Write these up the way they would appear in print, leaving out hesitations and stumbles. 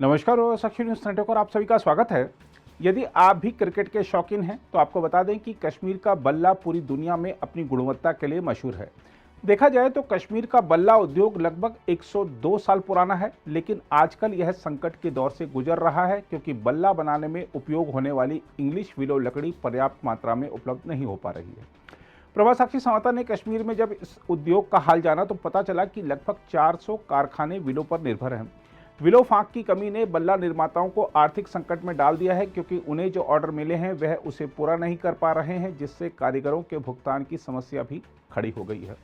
नमस्कार और साक्षी news network और आप सभी का स्वागत है। यदि आप भी क्रिकेट के शौकीन हैं तो आपको बता दें कि कश्मीर का बल्ला पूरी दुनिया में अपनी गुणवत्ता के लिए मशहूर है। देखा जाए तो कश्मीर का बल्ला उद्योग लगभग 102 साल पुराना है, लेकिन आजकल यह संकट के दौर से गुजर रहा है क्योंकि बल्ला बनाने में उपयोग होने वाली इंग्लिश विलो लकड़ी पर्याप्त मात्रा में उपलब्ध नहीं हो पा रही है। प्रभात साक्षी समाचार ने कश्मीर में जब इस उद्योग का हाल जाना तो पता चला कि लगभग 400 कारखाने विलो पर निर्भर हैं। विलो फांक की कमी ने बल्ला निर्माताओं को आर्थिक संकट में डाल दिया है क्योंकि उन्हें जो ऑर्डर मिले हैं वह उसे पूरा नहीं कर पा रहे हैं, जिससे कारीगरों के भुगतान की समस्या भी खड़ी हो गई है।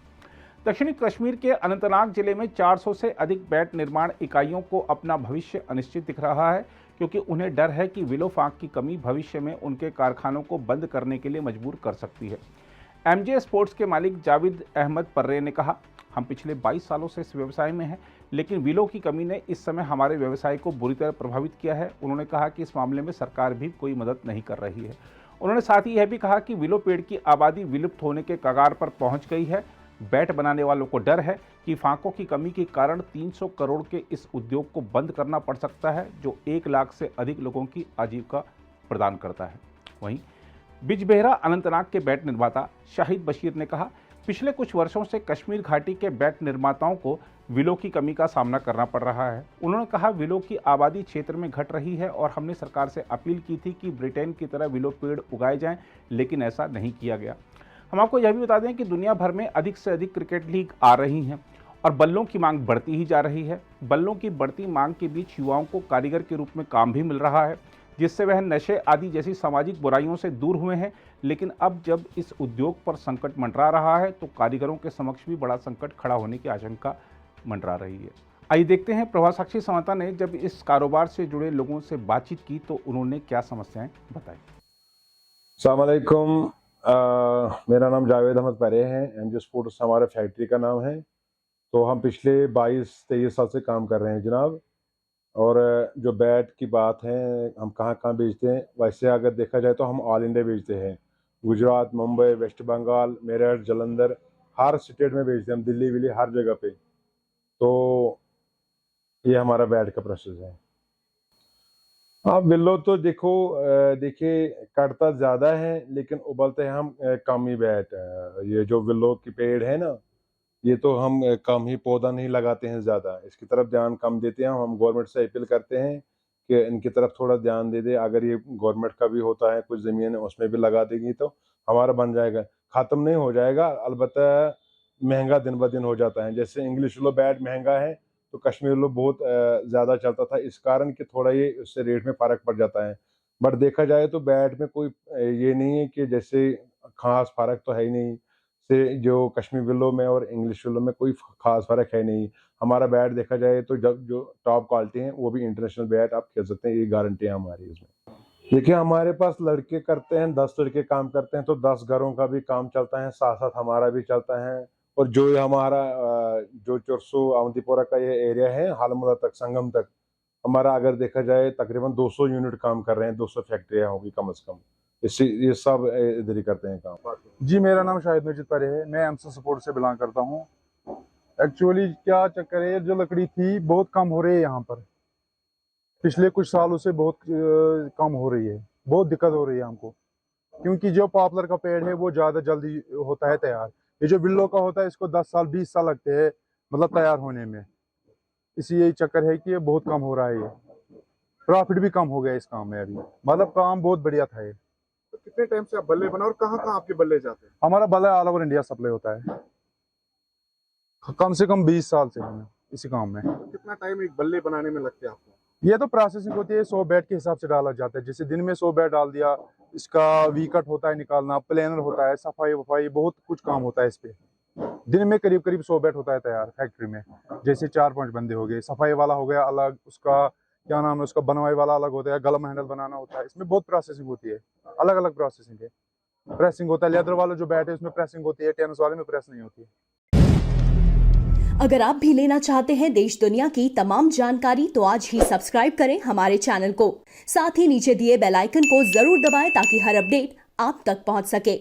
दक्षिणी कश्मीर के अनंतनाग जिले में 400 से अधिक बैट निर्माण इकाइयों को अपना भविष्य अनिश्चित दिख रहा है क्योंकि उन्हें डर है कि विलो फांक की कमी भविष्य में उनके कारखानों को बंद करने के लिए मजबूर कर सकती है। एमजे स्पोर्ट्स के मालिक जावेद अहमद पर्रे ने कहा, हम पिछले 22 सालों से इस व्यवसाय में हैं, लेकिन विलो की कमी ने इस समय हमारे व्यवसाय को बुरी तरह प्रभावित किया है। उन्होंने कहा कि इस मामले में सरकार भी कोई मदद नहीं कर रही है। उन्होंने साथ ही यह भी कहा कि विलो पेड़ की आबादी विलुप्त होने के कगार पर पहुंच गई है। बैट बनाने वालों को डर है कि फांकों की कमी के कारण 300 करोड़ के इस उद्योग को बंद करना पड़ सकता है, जो 1 लाख से अधिक लोगों की आजीविका प्रदान करता है। वहीं बिजबेहरा अनंतनाग के बैट निर्माता शाहिद बशीर ने कहा, पिछले कुछ वर्षों से कश्मीर घाटी के बैट निर्माताओं को विलो की कमी का सामना करना पड़ रहा है। उन्होंने कहा, विलो की आबादी क्षेत्र में घट रही है और हमने सरकार से अपील की थी कि ब्रिटेन की तरह विलो पेड़ उगाए जाएं, लेकिन ऐसा नहीं किया गया। हम आपको यह भी बता दें कि दुनिया भर में अधिक से अधिक क्रिकेट लीग आ रही हैं और बल्लों की मांग बढ़ती ही जा रही है। बल्लों की बढ़ती मांग के बीच युवाओं को कारीगर के रूप में काम भी मिल रहा है, जिससे वह नशे आदि जैसी सामाजिक बुराइयों से दूर हुए हैं। लेकिन अब जब इस उद्योग पर संकट मंडरा रहा है तो कारीगरों के समक्ष भी बड़ा संकट खड़ा होने की आशंका मंडरा रही है। आइए देखते हैं प्रभात साक्षी समाचार ने जब इस कारोबार से जुड़े लोगों से बातचीत की तो उन्होंने क्या समस्याएं बताई। अस्सलाम वालेकुम, मेरा नाम जावेद अहमद परे है। एमजे स्पोर्ट्स हमारे फैक्ट्री का नाम है। तो हम पिछले 22-23 साल से काम कर रहे हैं जनाब। और जो बैट की बात है, हम कहाँ कहाँ बेचते हैं, वैसे अगर देखा जाए तो हम ऑल इंडिया बेचते हैं। गुजरात, मुंबई, वेस्ट बंगाल, मेरठ, जालंधर, हर स्टेट में बेचते हैं हम, दिल्ली विल्ली हर जगह पे। तो ये हमारा बैट का प्रोसेस है। हाँ, विलो तो देखिए कटता ज़्यादा है लेकिन उबलते हैं हम कम ही बैट। ये जो विलो की पेड़ है ना, ये तो हम कम ही पौधा नहीं लगाते हैं, ज़्यादा इसकी तरफ ध्यान कम देते हैं। हम गवर्नमेंट से अपील करते हैं कि इनकी तरफ थोड़ा ध्यान दे दे। अगर ये गवर्नमेंट का भी होता है, कुछ ज़मीन है उसमें भी लगा देगी तो हमारा बन जाएगा। ख़त्म नहीं हो जाएगा, अलबत्ता महंगा दिन ब दिन हो जाता है। जैसे इंग्लिश विलो बैट महंगा है तो कश्मीर विलो बहुत ज़्यादा चलता था, इस कारण कि थोड़ा ये उससे रेट में फ़र्क पड़ जाता है। बट देखा जाए तो बैट में कोई ये नहीं है कि जैसे ख़ास फ़र्क तो है ही नहीं से जो कश्मीर विलो में और इंग्लिश विलो में कोई ख़ास फ़र्क है नहीं। हमारा बैट देखा जाए तो जब जो टॉप क्वालिटी है वो भी इंटरनेशनल बैट आप खेल सकते हैं, ये गारंटी है हमारी इसमें। देखिए हमारे पास लड़के करते हैं, 10 लड़के काम करते हैं तो 10 घरों का भी काम चलता है, साथ साथ हमारा भी चलता है। और जो ये हमारा जो चुरसू अवंतीपोरा का ये एरिया है, हालमुरा तक, संगम तक, हमारा अगर देखा जाए तकरीबन 200 यूनिट काम कर रहे हैं, 200 फैक्ट्रियाँ होगी कम से कम। इससे ये सब इधर ही करते हैं काम। जी, मेरा नाम शाहिद मजीद परे है। मैं एमजे सपोर्ट से बिलोंग करता हूँ। एक्चुअली क्या चक्कर है, जो लकड़ी थी बहुत कम हो रही है यहाँ पर, पिछले कुछ सालों से बहुत कम हो रही है। बहुत दिक्कत हो रही है हमको, क्योंकि जो पॉपुलर का पेड़ है वो ज़्यादा जल्दी होता है तैयार। ये जो विलो का होता है इसको 10 साल 20 साल लगते हैं मतलब तैयार होने में। इसी यही चक्कर है कि ये बहुत कम हो रहा है। ये प्रॉफिट भी कम हो गया इस काम में अभी, मतलब काम बहुत बढ़िया था ये। तो कितने टाइम से आप बल्ले बना और कहाँ कहाँ आपके बल्ले जाते हैं? हमारा बल्ला ऑल ओवर इंडिया सप्लाई होता है, कम से कम 20 साल से हम इसी काम में। तो कितना टाइम एक बल्ले बनाने में लगता है आपको? ये तो प्रोसेसिंग होती है, 100 बैट के हिसाब से डाला जाता है। जैसे दिन में 100 बैट डाल दिया, इसका वी कट होता है निकालना, प्लेनर होता है, सफाई वफाई, बहुत कुछ काम होता है इस पे। दिन में करीब करीब 100 बैट होता है तैयार फैक्ट्री में। जैसे 4-5 बंदे हो गए, सफाई वाला हो गया अलग, उसका क्या नाम है, उसका बनवाई वाला अलग होता है, गलम हैंडल बनाना होता है। इसमें बहुत प्रोसेसिंग होती है, अलग अलग प्रोसेसिंग है। प्रेसिंग होता है, लेदर वाला जो बैट है उसमें प्रेसिंग होती है, टेनिस वाले में प्रेस नहीं होती है। अगर आप भी लेना चाहते हैं देश दुनिया की तमाम जानकारी तो आज ही सब्सक्राइब करें हमारे चैनल को। साथ ही नीचे दिए बेल आइकन को जरूर दबाएं ताकि हर अपडेट आप तक पहुंच सके।